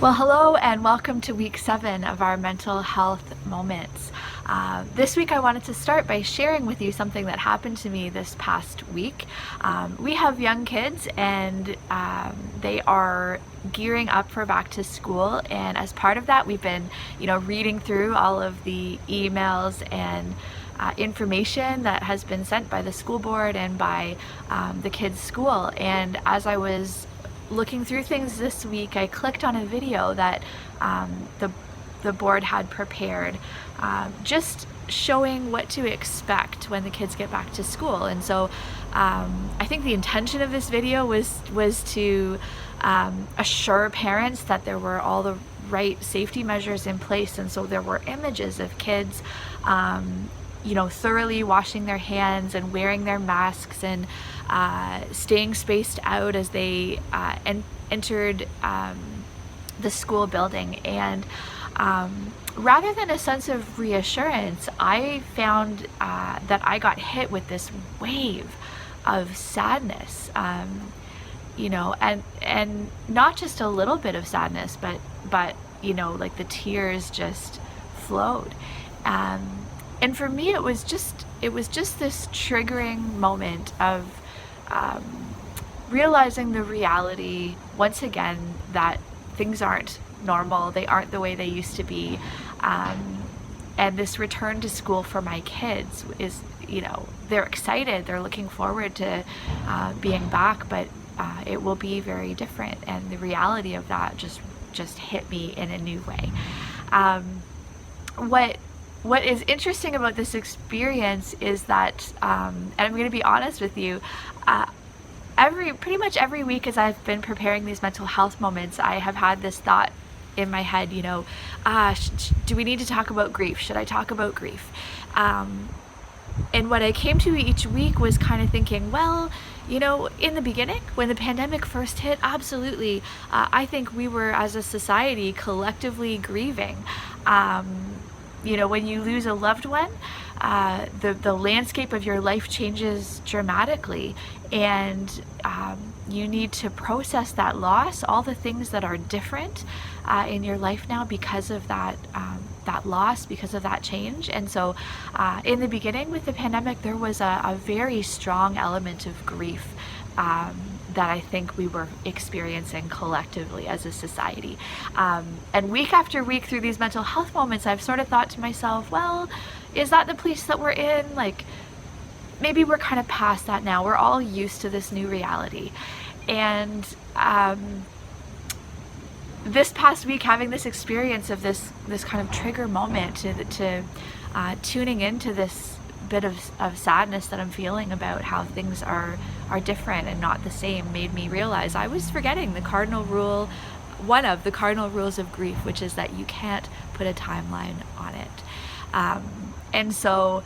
Well, hello and welcome to week 7 of our mental health moments. This week I wanted to start by sharing with you something that happened to me this past week. We have young kids and they are gearing up for back to school, and as part of that we've been reading through all of the emails and information that has been sent by the school board and by the kids' school. And as I was looking through things this week, I clicked on a video that the board had prepared, just showing what to expect when the kids get back to school. And so I think the intention of this video was to assure parents that there were all the right safety measures in place. And so there were images of kids thoroughly washing their hands and wearing their masks and staying spaced out as they entered the school building. And rather than a sense of reassurance, I found that I got hit with this wave of sadness, and not just a little bit of sadness, but like the tears just flowed. And for me, it was just this triggering moment of realizing the reality once again that things aren't normal, they aren't the way they used to be, and this return to school for my kids is, they're excited, they're looking forward to being back, but it will be very different, and the reality of that just hit me in a new way. What is interesting about this experience is that, and I'm going to be honest with you, pretty much every week as I've been preparing these mental health moments, I have had this thought in my head, do we need to talk about grief? Should I talk about grief? And what I came to each week was kind of thinking, well, in the beginning, when the pandemic first hit, absolutely, I think we were, as a society, collectively grieving. When you lose a loved one, the landscape of your life changes dramatically, and you need to process that loss, all the things that are different in your life now because of that loss, because of that change. And so in the beginning with the pandemic, there was a very strong element of grief that I think we were experiencing collectively as a society. And week after week through these mental health moments, I've sort of thought to myself, well, is that the place that we're in? Like, maybe we're kind of past that now. We're all used to this new reality. And this past week, having this experience of this kind of trigger moment to tuning into this bit of sadness that I'm feeling about how things are different and not the same, made me realize I was forgetting the cardinal rule, one of the cardinal rules of grief, which is that you can't put a timeline on it. And so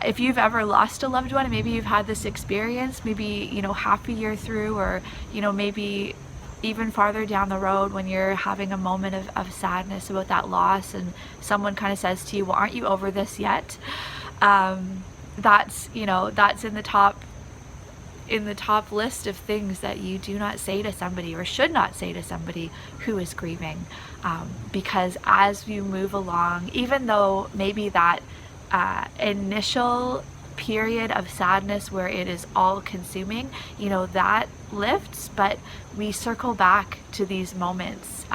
if you've ever lost a loved one, and maybe you've had this experience, maybe half a year through, or maybe even farther down the road when you're having a moment of sadness about that loss, and someone kind of says to you, well, aren't you over this yet? That's in the top list of things that you do not say to somebody, or should not say to somebody who is grieving, because as you move along, even though maybe that initial period of sadness where it is all consuming, that lifts, but we circle back to these moments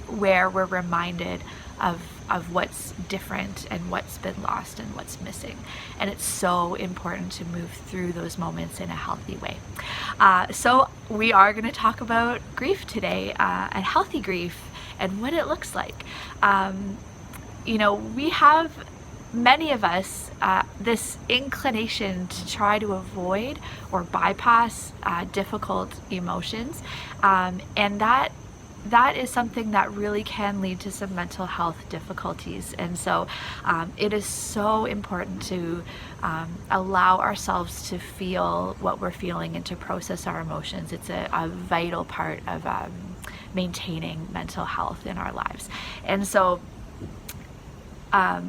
where we're reminded of what's different and what's been lost and what's missing. And it's so important to move through those moments in a healthy way. So we are going to talk about grief today, and healthy grief, and what it looks like. We have, many of us, this inclination to try to avoid or bypass difficult emotions, and that is something that really can lead to some mental health difficulties. And so it is so important to allow ourselves to feel what we're feeling and to process our emotions. It's a vital part of maintaining mental health in our lives. And so I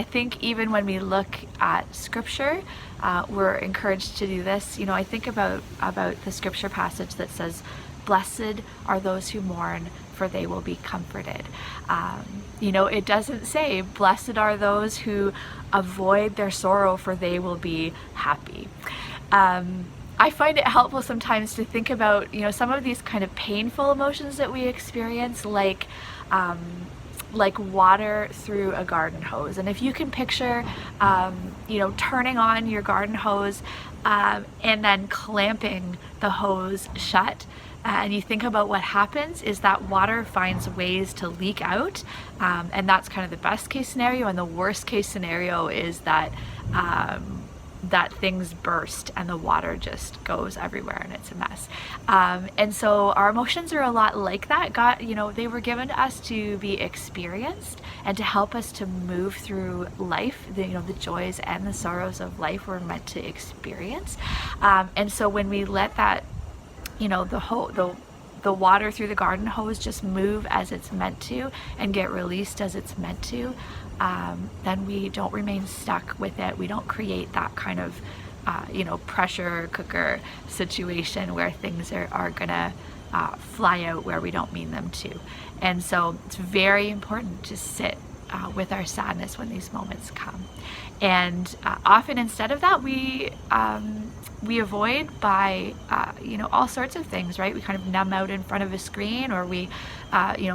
think even when we look at scripture, we're encouraged to do this. I think about the scripture passage that says, Blessed are those who mourn, for they will be comforted. It doesn't say, blessed are those who avoid their sorrow, for they will be happy. I find it helpful sometimes to think about, some of these kind of painful emotions that we experience, like water through a garden hose. And if you can picture, turning on your garden hose and then clamping the hose shut, and you think about what happens is that water finds ways to leak out, and that's kind of the best case scenario. And the worst case scenario is that that things burst and the water just goes everywhere and it's a mess. And so our emotions are a lot like that. God, they were given to us to be experienced and to help us to move through life. The joys and the sorrows of life we're meant to experience. And so when we let that, the water through the garden hose just move as it's meant to and get released as it's meant to, then we don't remain stuck with it. We don't create that kind of, pressure cooker situation where things are gonna fly out where we don't mean them to. And so it's very important to sit with our sadness when these moments come. And often instead of that, we avoid by, all sorts of things, right? We kind of numb out in front of a screen, or we,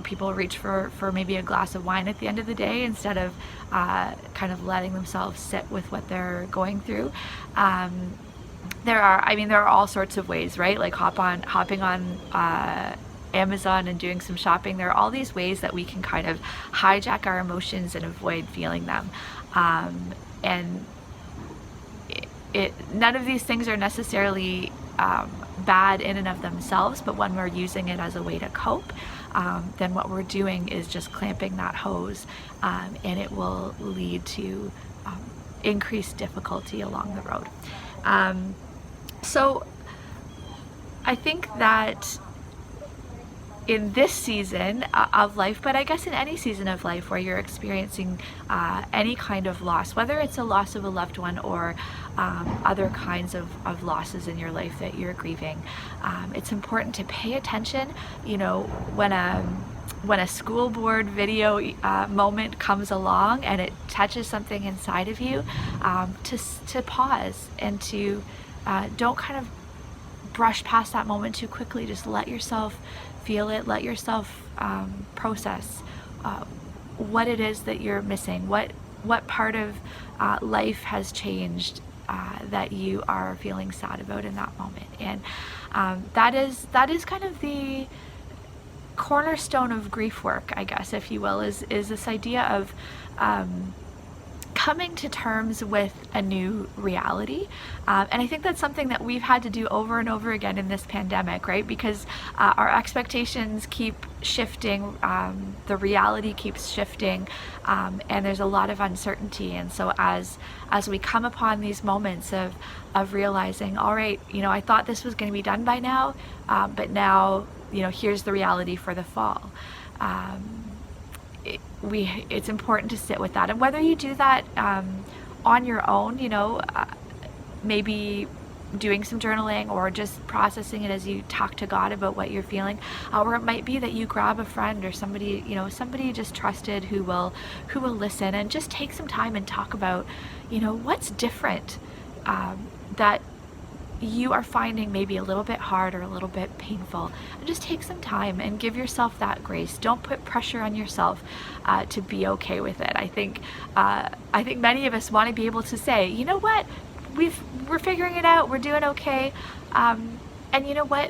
people reach for maybe a glass of wine at the end of the day instead of kind of letting themselves sit with what they're going through. There are all sorts of ways, right? Like hopping on Amazon and doing some shopping. There are all these ways that we can kind of hijack our emotions and avoid feeling them. And none of these things are necessarily bad in and of themselves, but when we're using it as a way to cope, then what we're doing is just clamping that hose, and it will lead to increased difficulty along the road. So I think that in this season of life, but I guess in any season of life where you're experiencing any kind of loss, whether it's a loss of a loved one or other kinds of losses in your life that you're grieving, it's important to pay attention. When a school board video moment comes along and it touches something inside of you, to pause and to don't kind of brush past that moment too quickly. Just let yourself feel it, let yourself process what it is that you're missing, what part of life has changed that you are feeling sad about in that moment. And that is kind of the cornerstone of grief work, I guess, if you will, is this idea of coming to terms with a new reality. And I think that's something that we've had to do over and over again in this pandemic, right? Because our expectations keep shifting, the reality keeps shifting, and there's a lot of uncertainty. And so as we come upon these moments of realizing, all right, I thought this was going to be done by now, but now, here's the reality for the fall. It's important to sit with that, and whether you do that on your own, maybe doing some journaling or just processing it as you talk to God about what you're feeling, or it might be that you grab a friend or somebody just trusted who will listen, and just take some time and talk about what's different that you are finding maybe a little bit hard or a little bit painful, and just take some time and give yourself that grace. Don't put pressure on yourself to be okay with it. I think many of us want to be able to say, you know what, we're figuring it out, we're doing okay, and you know what,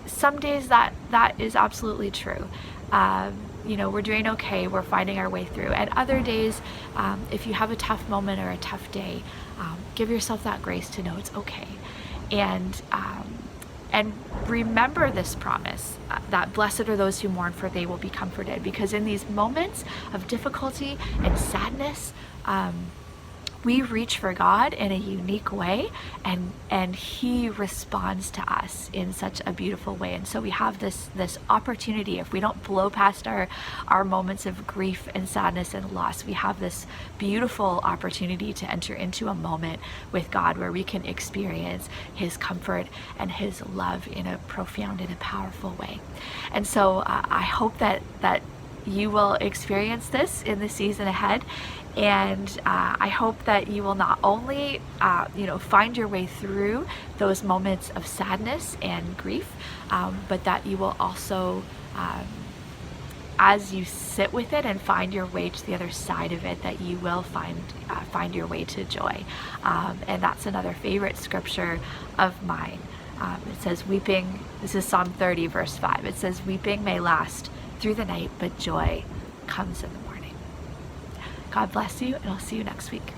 some days that is absolutely true. We're doing okay, we're finding our way through. And other days, if you have a tough moment or a tough day, give yourself that grace to know it's okay. And remember this promise that blessed are those who mourn, for they will be comforted. Because in these moments of difficulty and sadness, we reach for God in a unique way, and He responds to us in such a beautiful way. And so we have this opportunity. If we don't blow past our moments of grief and sadness and loss, we have this beautiful opportunity to enter into a moment with God where we can experience His comfort and His love in a profound and a powerful way. And so I hope that you will experience this in the season ahead. And I hope that you will not only, find your way through those moments of sadness and grief, but that you will also, as you sit with it and find your way to the other side of it, that you will find your way to joy. And that's another favorite scripture of mine. It says, weeping, this is Psalm 30, verse 5. It says, weeping may last through the night, but joy comes in the morning. God bless you, and I'll see you next week.